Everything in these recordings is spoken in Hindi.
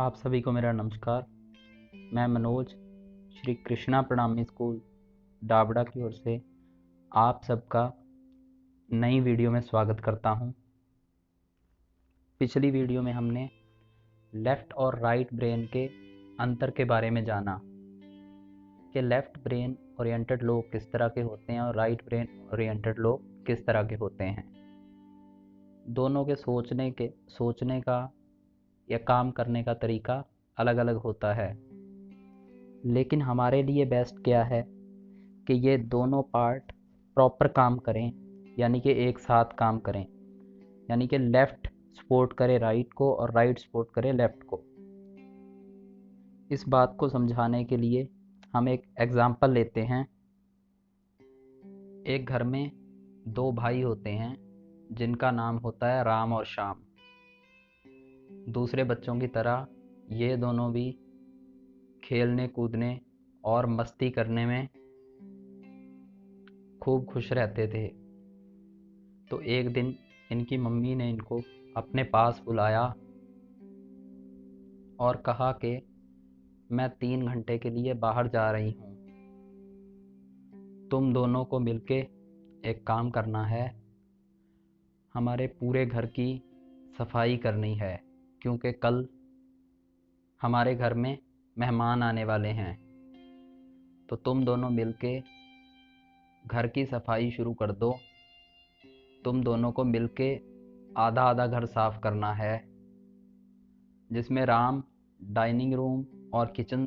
आप सभी को मेरा नमस्कार। मैं मनोज श्री कृष्णा प्रणामी स्कूल डाबड़ा की ओर से आप सबका नई वीडियो में स्वागत करता हूं। पिछली वीडियो में हमने लेफ़्ट और राइट ब्रेन के अंतर के बारे में जाना कि लेफ़्ट ब्रेन ओरिएंटेड लोग किस तरह के होते हैं और राइट ब्रेन ओरिएंटेड लोग किस तरह के होते हैं। दोनों के सोचने का या काम करने का तरीका अलग अलग होता है, लेकिन हमारे लिए बेस्ट क्या है कि ये दोनों पार्ट प्रॉपर काम करें, यानी कि एक साथ काम करें, यानी कि लेफ़्ट सपोर्ट करे राइट को और राइट सपोर्ट करे लेफ़्ट को। इस बात को समझाने के लिए हम एक एग्ज़ाम्पल लेते हैं। एक घर में दो भाई होते हैं जिनका नाम होता है राम और श्याम। दूसरे बच्चों की तरह ये दोनों भी खेलने कूदने और मस्ती करने में खूब खुश रहते थे। तो एक दिन इनकी मम्मी ने इनको अपने पास बुलाया और कहा कि मैं 3 घंटे के लिए बाहर जा रही हूँ, तुम दोनों को मिलके एक काम करना है, हमारे पूरे घर की सफाई करनी है, क्योंकि कल हमारे घर में मेहमान आने वाले हैं। तो तुम दोनों मिलके घर की सफाई शुरू कर दो। तुम दोनों को मिलके आधा आधा घर साफ करना है, जिसमें राम डाइनिंग रूम और किचन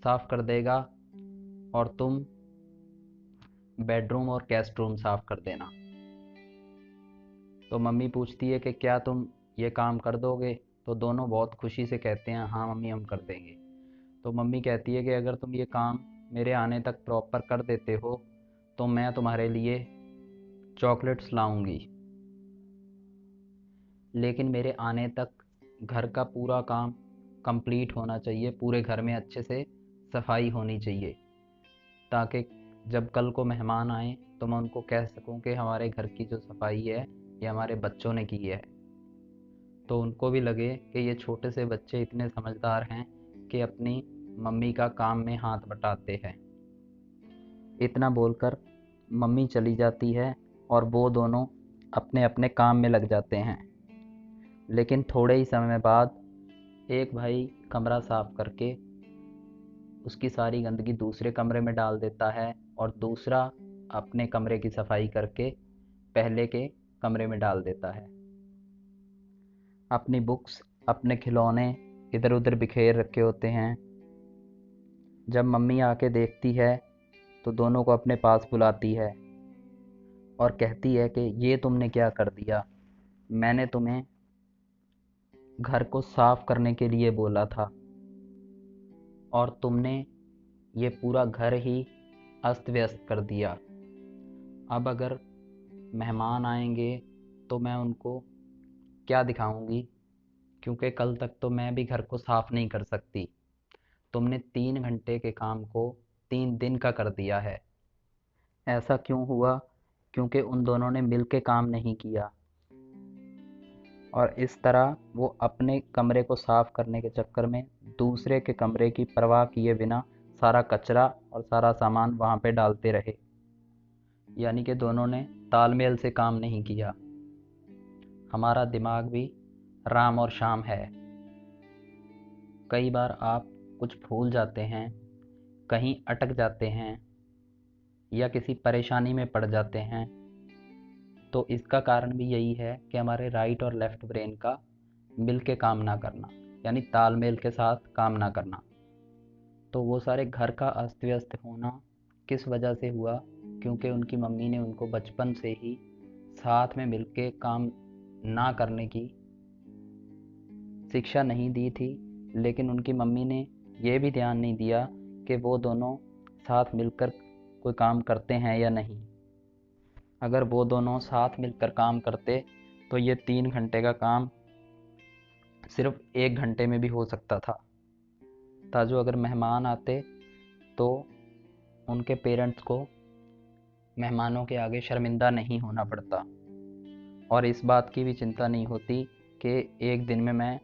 साफ कर देगा और तुम बेडरूम और गेस्ट रूम साफ कर देना। तो मम्मी पूछती है कि क्या तुम ये काम कर दोगे? तो दोनों बहुत खुशी से कहते हैं हाँ मम्मी हम कर देंगे। तो मम्मी कहती है कि अगर तुम ये काम मेरे आने तक प्रॉपर कर देते हो तो मैं तुम्हारे लिए चॉकलेट्स लाऊंगी, लेकिन मेरे आने तक घर का पूरा काम कंप्लीट होना चाहिए, पूरे घर में अच्छे से सफाई होनी चाहिए, ताकि जब कल को मेहमान आए तो मैं उनको कह सकूं कि हमारे घर की जो सफाई है ये हमारे बच्चों ने की है। तो उनको भी लगे कि ये छोटे से बच्चे इतने समझदार हैं कि अपनी मम्मी का काम में हाथ बटाते हैं। इतना बोलकर मम्मी चली जाती है और वो दोनों अपने अपने काम में लग जाते हैं। लेकिन थोड़े ही समय बाद एक भाई कमरा साफ करके उसकी सारी गंदगी दूसरे कमरे में डाल देता है और दूसरा अपने कमरे की सफाई करके पहले के कमरे में डाल देता है। अपनी बुक्स, अपने खिलौने इधर उधर बिखेर रखे होते हैं। जब मम्मी आके देखती है तो दोनों को अपने पास बुलाती है और कहती है कि ये तुमने क्या कर दिया? मैंने तुम्हें घर को साफ करने के लिए बोला था और तुमने ये पूरा घर ही अस्त व्यस्त कर दिया। अब अगर मेहमान आएंगे तो मैं उनको क्या दिखाऊंगी, क्योंकि कल तक तो मैं भी घर को साफ नहीं कर सकती। तुमने 3 घंटे के काम को 3 दिन का कर दिया है। ऐसा क्यों हुआ? क्योंकि उन दोनों ने मिल के काम नहीं किया और इस तरह वो अपने कमरे को साफ करने के चक्कर में दूसरे के कमरे की परवाह किए बिना सारा कचरा और सारा सामान वहाँ पे डालते रहे, यानी कि दोनों ने तालमेल से काम नहीं किया। हमारा दिमाग भी राम और श्याम है। कई बार आप कुछ भूल जाते हैं, कहीं अटक जाते हैं या किसी परेशानी में पड़ जाते हैं, तो इसका कारण भी यही है कि हमारे राइट और लेफ़्ट ब्रेन का मिल के काम ना करना, यानी तालमेल के साथ काम ना करना। तो वो सारे घर का अस्त व्यस्त होना किस वजह से हुआ? क्योंकि उनकी मम्मी ने उनको बचपन से ही साथ में मिल के काम ना करने की शिक्षा नहीं दी थी, लेकिन उनकी मम्मी ने ये भी ध्यान नहीं दिया कि वो दोनों साथ मिलकर कोई काम करते हैं या नहीं। अगर वो दोनों साथ मिलकर काम करते तो ये 3 घंटे का काम सिर्फ 1 घंटे में भी हो सकता था। ताजो अगर मेहमान आते तो उनके पेरेंट्स को मेहमानों के आगे शर्मिंदा नहीं होना पड़ता और इस बात की भी चिंता नहीं होती कि एक दिन में मैं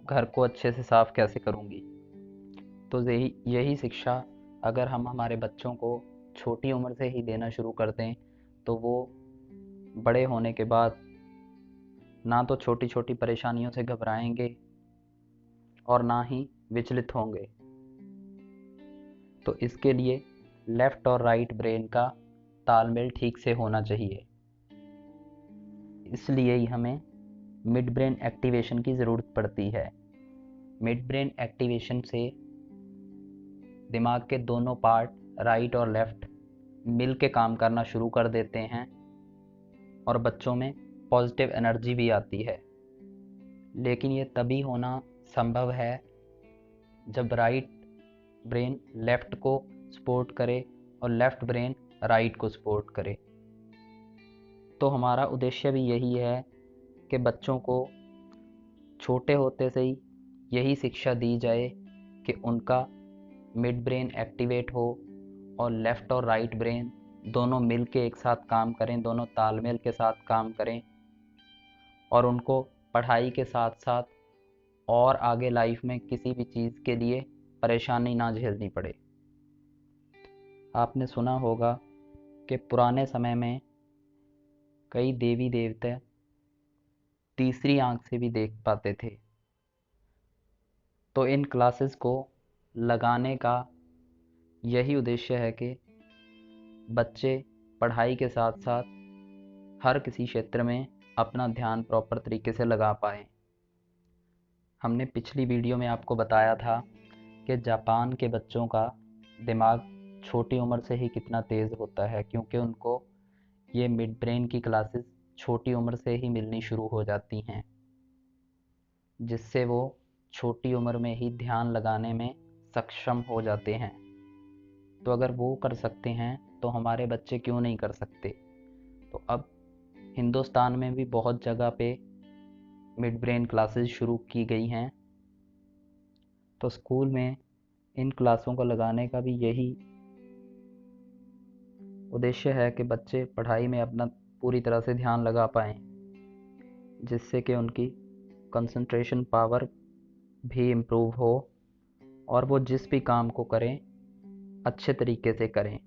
घर को अच्छे से साफ कैसे करूँगी। तो यही शिक्षा अगर हम हमारे बच्चों को छोटी उम्र से ही देना शुरू कर दें तो वो बड़े होने के बाद ना तो छोटी छोटी परेशानियों से घबराएंगे और ना ही विचलित होंगे। तो इसके लिए लेफ्ट और राइट ब्रेन का तालमेल ठीक से होना चाहिए। इसलिए ही हमें मिड ब्रेन एक्टिवेशन की ज़रूरत पड़ती है। मिड ब्रेन एक्टिवेशन से दिमाग के दोनों पार्ट राइट और लेफ्ट मिल के काम करना शुरू कर देते हैं और बच्चों में पॉजिटिव एनर्जी भी आती है। लेकिन ये तभी होना संभव है जब राइट ब्रेन लेफ्ट को सपोर्ट करे और लेफ्ट ब्रेन राइट को सपोर्ट करे। तो हमारा उद्देश्य भी यही है कि बच्चों को छोटे होते से ही यही शिक्षा दी जाए कि उनका मिड ब्रेन एक्टिवेट हो और लेफ़्ट और राइट ब्रेन दोनों मिल के एक साथ काम करें, दोनों तालमेल के साथ काम करें और उनको पढ़ाई के साथ साथ और आगे लाइफ में किसी भी चीज़ के लिए परेशानी ना झेलनी पड़े। आपने सुना होगा कि पुराने समय में कई देवी देवता तीसरी आंख से भी देख पाते थे। तो इन क्लासेस को लगाने का यही उद्देश्य है कि बच्चे पढ़ाई के साथ साथ हर किसी क्षेत्र में अपना ध्यान प्रॉपर तरीके से लगा पाएँ। हमने पिछली वीडियो में आपको बताया था कि जापान के बच्चों का दिमाग छोटी उम्र से ही कितना तेज़ होता है, क्योंकि उनको ये मिड ब्रेन की क्लासेस छोटी उम्र से ही मिलनी शुरू हो जाती हैं, जिससे वो छोटी उम्र में ही ध्यान लगाने में सक्षम हो जाते हैं। तो अगर वो कर सकते हैं तो हमारे बच्चे क्यों नहीं कर सकते। तो अब हिंदुस्तान में भी बहुत जगह पे मिड ब्रेन क्लासेस शुरू की गई हैं। तो स्कूल में इन क्लासों को लगाने का भी यही उद्देश्य है कि बच्चे पढ़ाई में अपना पूरी तरह से ध्यान लगा पाएँ, जिससे कि उनकी कंसंट्रेशन पावर भी इम्प्रूव हो और वो जिस भी काम को करें अच्छे तरीके से करें।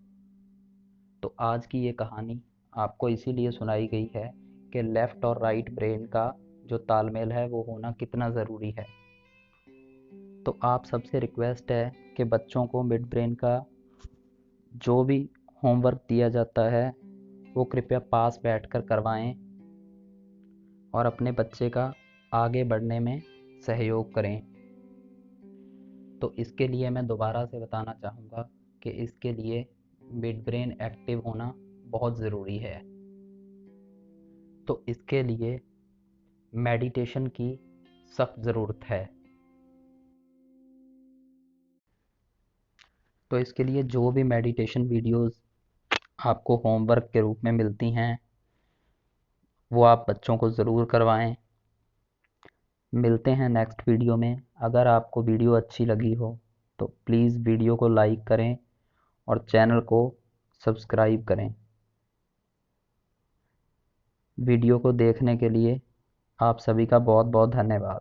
तो आज की ये कहानी आपको इसीलिए सुनाई गई है कि लेफ़्ट और राइट ब्रेन का जो तालमेल है वो होना कितना ज़रूरी है। तो आप सबसे रिक्वेस्ट है कि बच्चों को मिड ब्रेन का जो भी होमवर्क दिया जाता है वो कृपया पास बैठकर करवाएं और अपने बच्चे का आगे बढ़ने में सहयोग करें। तो इसके लिए मैं दोबारा से बताना चाहूँगा कि इसके लिए मिड ब्रेन एक्टिव होना बहुत ज़रूरी है। तो इसके लिए मेडिटेशन की सख्त ज़रूरत है। तो इसके लिए जो भी मेडिटेशन वीडियोस आपको होमवर्क के रूप में मिलती हैं वो आप बच्चों को ज़रूर करवाएं। मिलते हैं नेक्स्ट वीडियो में। अगर आपको वीडियो अच्छी लगी हो तो प्लीज़ वीडियो को लाइक करें और चैनल को सब्सक्राइब करें। वीडियो को देखने के लिए आप सभी का बहुत बहुत धन्यवाद।